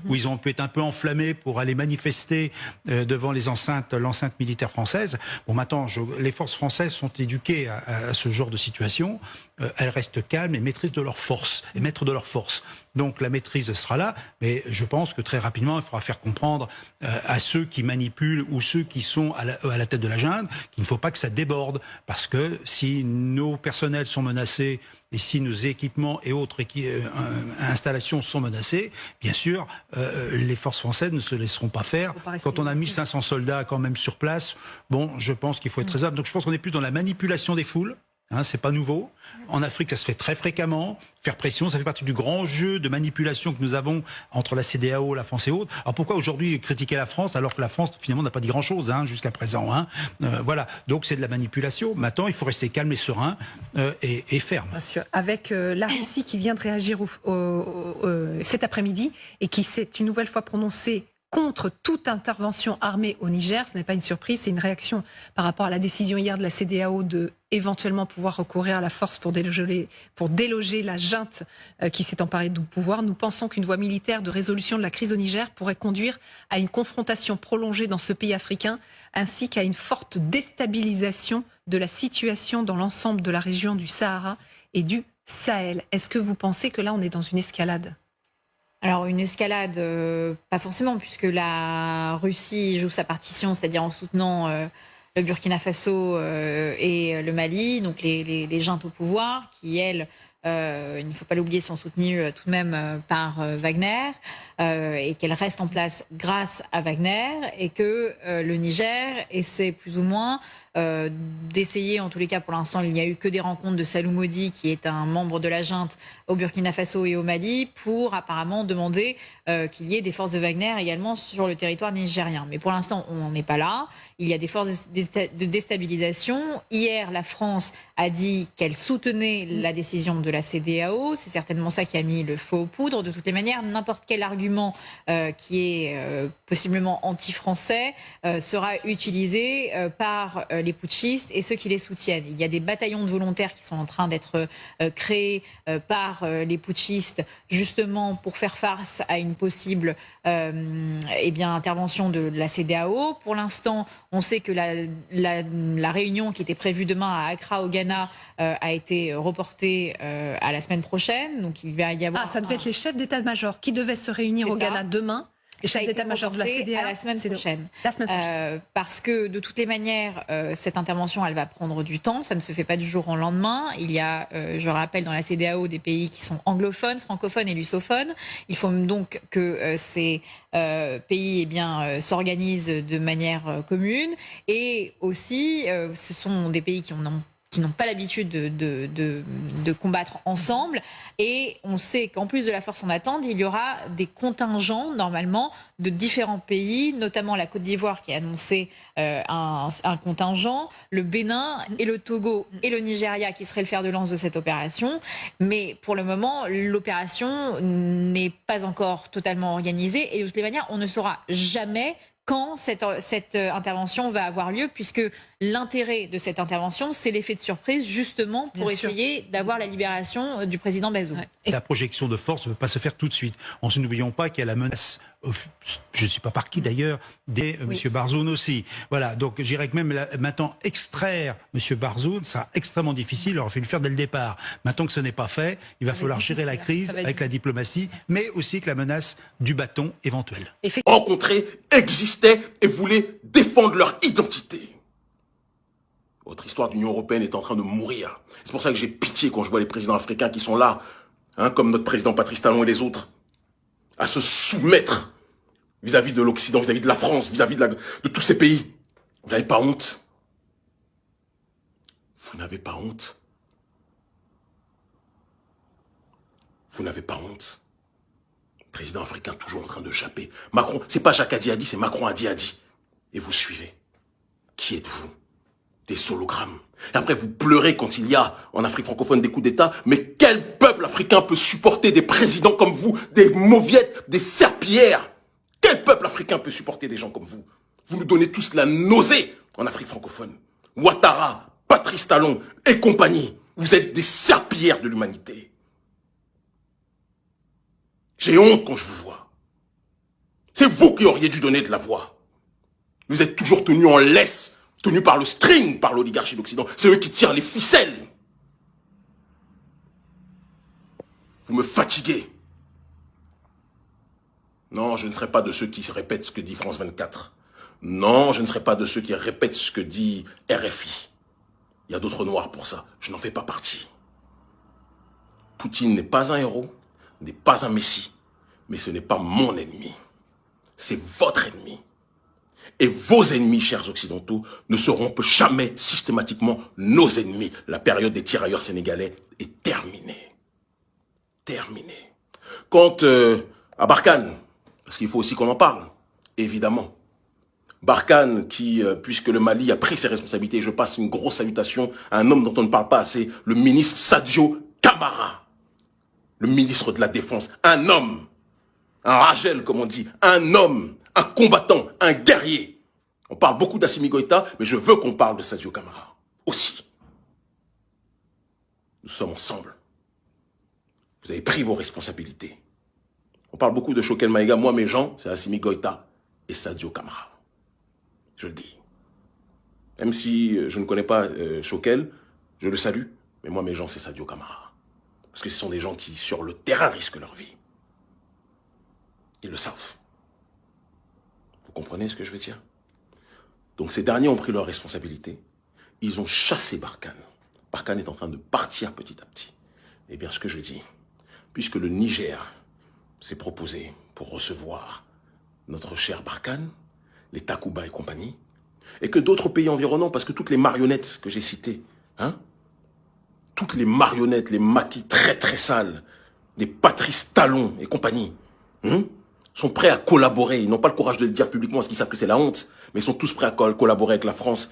où ils ont pu être un peu enflammés pour aller manifester devant l'enceinte militaire française. Bon, maintenant, les forces françaises sont éduquées à ce genre de situation. Elles restent calmes et maîtrisent de leurs forces, et maîtres de leurs forces. Donc la maîtrise sera là, mais je pense que très rapidement, il faudra faire comprendre à ceux qui manipulent ou ceux qui sont à la tête de la junte qu'il ne faut pas que ça déborde, parce que si nos personnels sont menacés et si nos équipements et autres installations sont menacées, bien sûr, les forces françaises ne se laisseront pas faire. Quand on a 1500 soldats quand même sur place, bon, je pense qu'il faut être raisonnable. Donc je pense qu'on est plus dans la manipulation des foules. Hein, c'est pas nouveau. En Afrique, ça se fait très fréquemment. Faire pression, ça fait partie du grand jeu de manipulation que nous avons entre la CEDEAO, la France et autres. Alors pourquoi aujourd'hui critiquer la France alors que la France finalement n'a pas dit grand-chose jusqu'à présent, voilà. Donc c'est de la manipulation. Maintenant, il faut rester calme et serein et ferme. Bien sûr. Avec la Russie qui vient de réagir cet après-midi et qui s'est une nouvelle fois prononcée contre toute intervention armée au Niger. Ce n'est pas une surprise, c'est une réaction par rapport à la décision hier de la CEDEAO de éventuellement pouvoir recourir à la force pour déloger la junte qui s'est emparée du pouvoir. Nous pensons qu'une voie militaire de résolution de la crise au Niger pourrait conduire à une confrontation prolongée dans ce pays africain, ainsi qu'à une forte déstabilisation de la situation dans l'ensemble de la région du Sahara et du Sahel. Est-ce que vous pensez que là, on est dans une escalade ? Alors une escalade, pas forcément, puisque la Russie joue sa partition, c'est-à-dire en soutenant le Burkina Faso et le Mali, donc les juntes au pouvoir, qui elles, il ne faut pas l'oublier, sont soutenues tout de même par Wagner, et qu'elles restent en place grâce à Wagner, et que le Niger essaie plus ou moins d'essayer, en tous les cas pour l'instant il n'y a eu que des rencontres de Salou Modi qui est un membre de la junte au Burkina Faso et au Mali pour apparemment demander qu'il y ait des forces de Wagner également sur le territoire nigérien. Mais pour l'instant on n'en est pas là, il y a des forces de déstabilisation. Hier la France a dit qu'elle soutenait la décision de la CEDEAO, c'est certainement ça qui a mis le feu aux poudres. De toutes les manières, n'importe quel argument qui est possiblement anti-français sera utilisé par les putschistes et ceux qui les soutiennent. Il y a des bataillons de volontaires qui sont en train d'être créés par les putschistes justement pour faire face à une possible intervention de la CEDEAO. Pour l'instant, on sait que la réunion qui était prévue demain à Accra au Ghana a été reportée à la semaine prochaine. Donc il va y avoir ça devait être les chefs d'état-major qui devaient se réunir au Ghana demain. Les chefs d'état-major de la CEDEAO à la semaine prochaine. Parce que de toutes les manières, cette intervention, elle va prendre du temps. Ça ne se fait pas du jour au lendemain. Il y a, je rappelle, dans la CEDEAO, des pays qui sont anglophones, francophones et lusophones. Il faut donc que ces pays s'organisent de manière commune. Et aussi, ce sont des pays qui n'ont pas l'habitude de combattre ensemble. Et on sait qu'en plus de la force en attente, il y aura des contingents, normalement, de différents pays, notamment la Côte d'Ivoire qui a annoncé un contingent, le Bénin et le Togo et le Nigeria qui seraient le fer de lance de cette opération. Mais pour le moment, l'opération n'est pas encore totalement organisée. Et de toutes les manières, on ne saura jamais quand cette intervention va avoir lieu, puisque l'intérêt de cette intervention, c'est l'effet de surprise, justement, pour essayer d'avoir la libération du président Bazoum. La projection de force ne peut pas se faire tout de suite. Ensuite, n'oublions pas qu'il y a la menace, je ne sais pas par qui d'ailleurs, M. Bazoum aussi. Voilà, donc j'irais que même maintenant extraire M. Bazoum sera extrêmement difficile, il aurait fallu le faire dès le départ. Maintenant que ce n'est pas fait, il va falloir gérer la crise avec la diplomatie, mais aussi avec la menace du bâton éventuel. Rencontrés, existaient et voulaient défendre leur identité. Votre histoire d'Union européenne est en train de mourir. C'est pour ça que j'ai pitié quand je vois les présidents africains qui sont là, comme notre président Patrice Talon et les autres, à se soumettre vis-à-vis de l'Occident, vis-à-vis de la France, vis-à-vis de tous ces pays. Vous n'avez pas honte? Vous n'avez pas honte? Vous n'avez pas honte? Président africain toujours en train de japper. Macron, c'est pas Jacques Adi, c'est Macron Adi. Et vous suivez. Qui êtes-vous? Des hologrammes. Et après, vous pleurez quand il y a en Afrique francophone des coups d'État. Mais quel peuple africain peut supporter des présidents comme vous, des mauviettes, des serpillères? Quel peuple africain peut supporter des gens comme vous? Vous nous donnez tous la nausée en Afrique francophone. Ouattara, Patrice Talon et compagnie. Vous êtes des serpillères de l'humanité. J'ai honte quand je vous vois. C'est vous qui auriez dû donner de la voix. Vous êtes toujours tenus en laisse, tenus par le string, par l'oligarchie d'Occident. C'est eux qui tirent les ficelles. Vous me fatiguez. Non, je ne serai pas de ceux qui répètent ce que dit France 24. Non, je ne serai pas de ceux qui répètent ce que dit RFI. Il y a d'autres noirs pour ça. Je n'en fais pas partie. Poutine n'est pas un héros, n'est pas un messie, mais ce n'est pas mon ennemi. C'est votre ennemi. Et vos ennemis, chers occidentaux, ne seront jamais systématiquement nos ennemis. La période des tirailleurs sénégalais est terminée. Terminée. Quant à Barkhane, parce qu'il faut aussi qu'on en parle, évidemment. Barkhane qui, puisque le Mali a pris ses responsabilités, je passe une grosse salutation à un homme dont on ne parle pas assez, le ministre Sadio Camara, le ministre de la Défense, un homme, un Ragel comme on dit, un homme, un combattant, un guerrier. On parle beaucoup d'Assimi Goïta, mais je veux qu'on parle de Sadio Camara aussi. Nous sommes ensemble. Vous avez pris vos responsabilités. On parle beaucoup de Choguel Maïga. Moi, mes gens, c'est Assimi Goïta et Sadio Camara. Je le dis. Même si je ne connais pas Choguel, je le salue. Mais moi, mes gens, c'est Sadio Camara. Parce que ce sont des gens qui, sur le terrain, risquent leur vie. Ils le savent. Vous comprenez ce que je veux dire? Donc ces derniers ont pris leurs responsabilités. Ils ont chassé Barkhane. Barkhane est en train de partir petit à petit. Eh bien, ce que je dis, puisque le Niger s'est proposé pour recevoir notre cher Barkhane, les Takuba et compagnie, et que d'autres pays environnants, parce que toutes les marionnettes que j'ai citées, toutes les marionnettes, les maquis très très sales, les Patrice Talon et compagnie, sont prêts à collaborer. Ils n'ont pas le courage de le dire publiquement parce qu'ils savent que c'est la honte, mais ils sont tous prêts à collaborer avec la France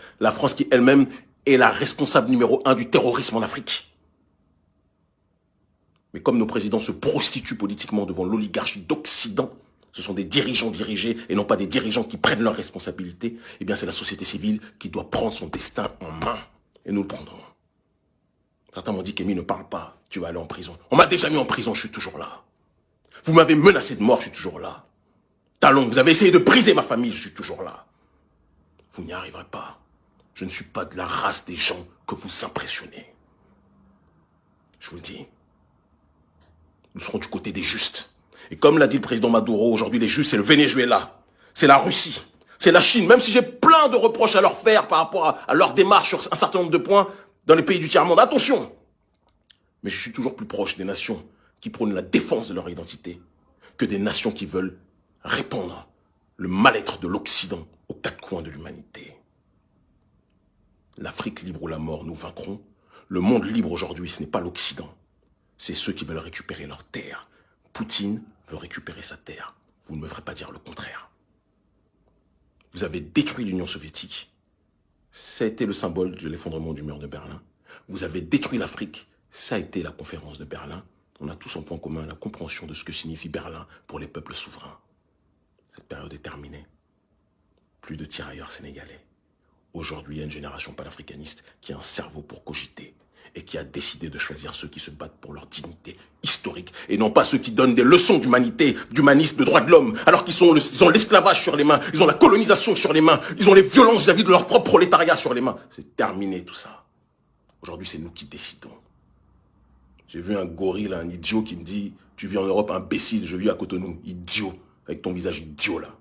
qui elle-même est la responsable numéro 1 du terrorisme en Afrique. Mais comme nos présidents se prostituent politiquement devant l'oligarchie d'Occident, ce sont des dirigeants dirigés et non pas des dirigeants qui prennent leurs responsabilités, eh bien c'est la société civile qui doit prendre son destin en main. Et nous le prendrons. Certains m'ont dit qu'Emile ne parle pas, tu vas aller en prison. On m'a déjà mis en prison, je suis toujours là. Vous m'avez menacé de mort, je suis toujours là. Talon, vous avez essayé de briser ma famille, je suis toujours là. Vous n'y arriverez pas. Je ne suis pas de la race des gens que vous impressionnez. Je vous le dis. Nous serons du côté des justes. Et comme l'a dit le président Maduro, aujourd'hui les justes, c'est le Venezuela, c'est la Russie, c'est la Chine. Même si j'ai plein de reproches à leur faire par rapport à leur démarche sur un certain nombre de points dans les pays du tiers-monde. Attention! Mais je suis toujours plus proche des nations qui prônent la défense de leur identité que des nations qui veulent répandre le mal-être de l'Occident aux quatre coins de l'humanité. L'Afrique libre ou la mort, nous vaincrons. Le monde libre aujourd'hui, ce n'est pas l'Occident. C'est ceux qui veulent récupérer leur terre. Poutine veut récupérer sa terre. Vous ne me ferez pas dire le contraire. Vous avez détruit l'Union soviétique. Ça a été le symbole de l'effondrement du mur de Berlin. Vous avez détruit l'Afrique. Ça a été la conférence de Berlin. On a tous en point commun la compréhension de ce que signifie Berlin pour les peuples souverains. Cette période est terminée. Plus de tirailleurs sénégalais. Aujourd'hui, il y a une génération panafricaniste qui a un cerveau pour cogiter et qui a décidé de choisir ceux qui se battent pour leur dignité historique et non pas ceux qui donnent des leçons d'humanité, d'humanisme, de droits de l'homme, alors qu'ils ont l'esclavage sur les mains, ils ont la colonisation sur les mains, ils ont les violences vis-à-vis de leur propre prolétariat sur les mains. C'est terminé tout ça. Aujourd'hui, c'est nous qui décidons. J'ai vu un gorille, un idiot qui me dit « Tu vis en Europe, imbécile, je vis à Cotonou. » Idiot, avec ton visage idiot là.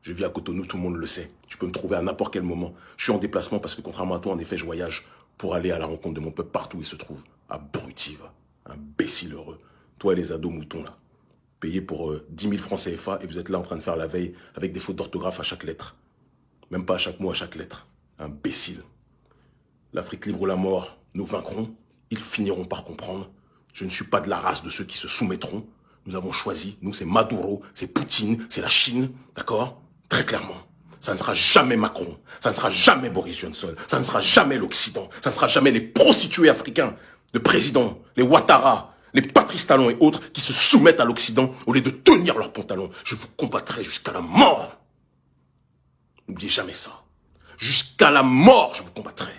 Je vis à Cotonou, tout le monde le sait. Tu peux me trouver à n'importe quel moment. Je suis en déplacement parce que contrairement à toi, en effet, je voyage pour aller à la rencontre de mon peuple partout où il se trouve. Abruti, va. Imbécile heureux. Toi et les ados moutons là. Payés pour 10 000 francs CFA et vous êtes là en train de faire la veille avec des fautes d'orthographe à chaque lettre. Même pas à chaque mot, à chaque lettre. Imbécile. L'Afrique libre ou la mort, nous vaincrons. Ils finiront par comprendre. Je ne suis pas de la race de ceux qui se soumettront. Nous avons choisi, nous c'est Maduro, c'est Poutine, c'est la Chine, d'accord? Très clairement. Ça ne sera jamais Macron, ça ne sera jamais Boris Johnson, ça ne sera jamais l'Occident, ça ne sera jamais les prostituées africains de présidents, les Ouattara, les Patrice Talon et autres qui se soumettent à l'Occident au lieu de tenir leurs pantalons. Je vous combattrai jusqu'à la mort. N'oubliez jamais ça. Jusqu'à la mort, je vous combattrai.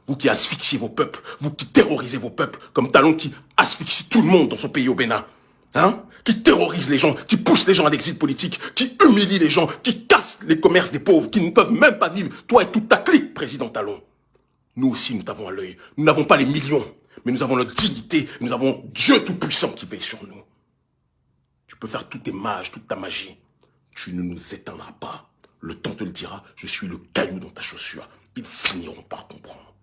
Vous qui asphyxiez vos peuples, vous qui terrorisez vos peuples, comme Talon qui asphyxie tout le monde dans son pays au Bénin. Hein? Qui terrorise les gens, qui pousse les gens à l'exil politique, qui humilie les gens, qui casse les commerces des pauvres, qui ne peuvent même pas vivre. Toi et toute ta clique, président Talon. Nous aussi, nous t'avons à l'œil. Nous n'avons pas les millions, mais nous avons notre dignité. Nous avons Dieu Tout-Puissant qui veille sur nous. Tu peux faire tous tes mages, toute ta magie. Tu ne nous éteindras pas. Le temps te le dira, je suis le caillou dans ta chaussure. Ils finiront par comprendre.